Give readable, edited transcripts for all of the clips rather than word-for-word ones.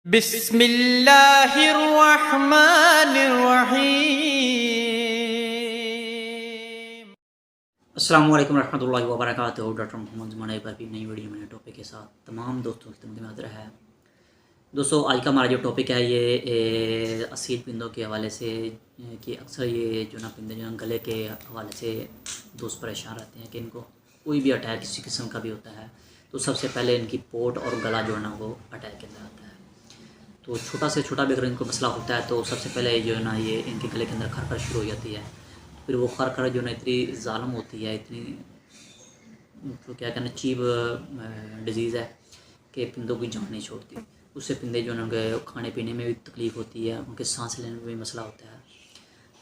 बिस्मिल्लाहिर्रहमानिर्रहीम। अस्सलाम वालेकुम रहमतुल्लाहि व बरकातुहू। डॉक्टर मोहम्मद ज़ुमान एक बार फिर नई वीडियो में टॉपिक के साथ तमाम दोस्तों की खिदमत में हाज़िर है। दोस्तों आज का हमारा जो टॉपिक है ये असील पिंदों के हवाले से कि अक्सर ये जो ना पिंदे जो गले के हवाले से दोस्त परेशान रहते हैं कि इनको कोई भी अटैक किसी किस्म का भी होता है तो सबसे पहले इनकी पोट और गला जो है ना वो अटैक के अंदर आता है। तो छोटा से छोटा भी अगर इनको मसला होता है तो सबसे पहले जो है ना ये इनके गले के अंदर खरखर शुरू हो जाती है। फिर वो खरखर जो है ना इतनी ज़ालम होती है, इतनी तो क्या कहना चीप डिज़ीज़ है कि पिंदों की जान नहीं छोड़ती। उससे पिंदे जो है उनके खाने पीने में भी तकलीफ़ होती है, उनके सांस लेने में भी मसला होता है।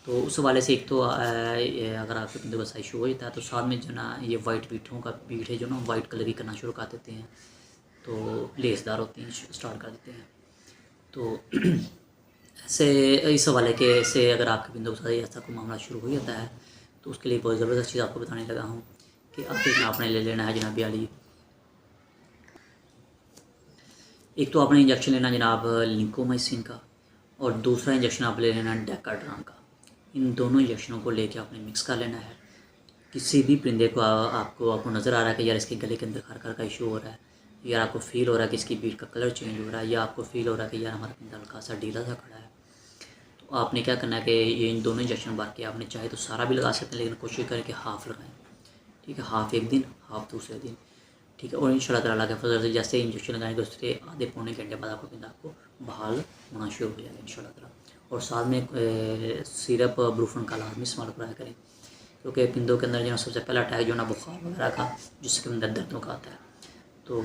तो उस हवाले से एक तो अगर आपके पिंदों का साइज हो जाता है तो साथ में जो ना ये वाइट बीठे जो ना वाइट कलर की करना शुरू कर देते हैं, तो लेसदार होती हैं, स्टार्ट कर देते हैं। तो ऐसे इस हवाले के से अगर आपके बिंदु के साथ ऐसा कोई मामला शुरू हो जाता है तो उसके लिए बहुत ज़बरदस्त चीज़ आपको बताने लगा हूँ कि आपने ले लेना है जनाब अली। एक तो आपने इंजेक्शन लेना जनाब लिंकोमाइसिन का और दूसरा इंजेक्शन आप ले लेना डेकाड्रान का। इन दोनों इंजेक्शनों को लेकर आपने मिक्स कर लेना है। किसी भी परिंदे को आपको नज़र आ रहा है कि यार इसके गले के अंदर खरखर का इशू हो रहा है, यार आपको फील हो रहा है कि इसकी बीट का कलर चेंज हो रहा है, या आपको फील हो रहा है कि यार हमारा पिंदा हल्का सा ढीला सा खड़ा है, तो आपने क्या करना है कि ये इन दोनों इंजेक्शन भर के आपने चाहे तो सारा भी लगा सकते हैं, लेकिन कोशिश करें कि हाफ़ लगाएं। ठीक है, हाफ़ एक दिन, हाफ़ दूसरे दिन। ठीक है, और इंशाल्लाह ताला के फजल से जैसे इंजेक्शन लगाएंगे उसके आधे पौने घंटे बाद आपको पिंदा आपको बहाल होना शुरू हो जाएगा इंशाल्लाह ताला। और साथ में सिरप ब्रूफन का लाजमी इस्तेमाल कराया करें, क्योंकि पिंदों के अंदर जो सबसे पहला अटैक जो ना बुखार वगैरह का जिसके अंदर दर्दों का आता है, तो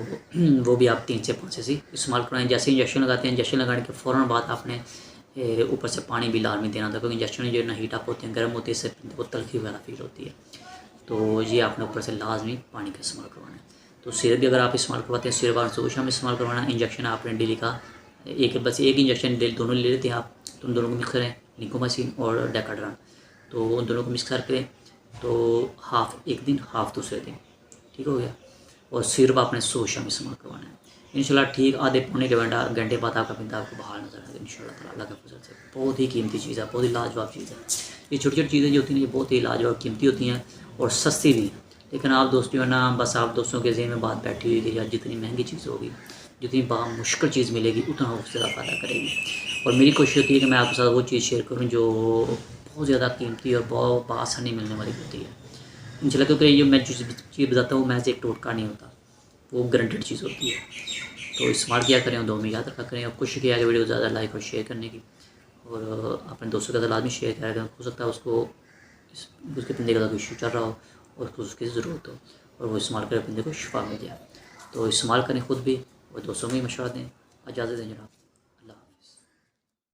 वो भी आप 3 से 5 से इस्तेमाल कराएं। जैसे इंजेक्शन लगाते हैं, इंजेक्शन लगाने के फ़ौरन बाद आपने ऊपर से पानी भी लाजमी देना था, क्योंकि इंजेक्शन जो है ना हीट अप होते हैं, गर्म होती है, इससे पिंदे को तलखी वगैरह फील होती है। तो ये आपने ऊपर से लाजमी पानी का इस्तेमाल करवाना है। तो सिरप भी अगर आप इस्तेमाल करवाते हैं सिरप और सुबह शाम इस्तेमाल करवाना। इंजेक्शन आपने डेली का बस एक इंजेक्शन डेली दोनों ले लेते हैं आप, तो उन दोनों को मिक्स करें, लिंकोमाइसिन और डेकाड्रान, तो उन दोनों को मिक्स करके तो हाफ़ एक दिन हाफ़ दूसरे दिन, ठीक हो गया। और सिरप आपने सुबह शाम इस्तेमाल करवाना है इंशाल्लाह। ठीक आधे पौने घंटे बाद आपका पिंदा आपको बाहर नजर आएगा इंशाल्लाह ताला अल्लाह के फजल से। बहुत ही कीमती चीज़ है, बहुत ही लाजवाब चीज़ है। ये छोटी छोटी चीज़ें जो होती हैं ये बहुत ही लाजवाब कीमती होती हैं और सस्ती भी हैं। लेकिन आप दोस्त जो है ना, बस आप दोस्तों के ज़हन में बात बैठी हुई कि यार जितनी महंगी चीज़ होगी, जितनी मुश्किल चीज़ मिलेगी, उतना वो ज़्यादा फ़ायदा करेगी। और मेरी कोशिश होती है कि मैं आपके साथ वो चीज़ शेयर करूँ जो बहुत ज़्यादा कीमती और बहुत बआसानी मिलने वाली होती है इंशाल्लाह। क्योंकि ये मैं जो चीज़ बताता हूँ महज एक टोटका नहीं होता, वो गारंटेड चीज़ होती है। तो इस्तेमाल किया करें और दो में याद रखा करें। और कोशिश किया कि वीडियो ज़्यादा लाइक और शेयर करने की, और अपने दोस्तों के साथ लाजमी शेयर करें। अगर हो सकता है उसको उसके पिंदे का कोई इशू चल रहा हो और उसको उसकी ज़रूरत हो और वो इस्तेमाल करें, पिंदे को शिफा मिल जाए। तो इस्तेमाल करें खुद भी और दोस्तों में भी मशवरा दें। इजाज़त दें जनाब।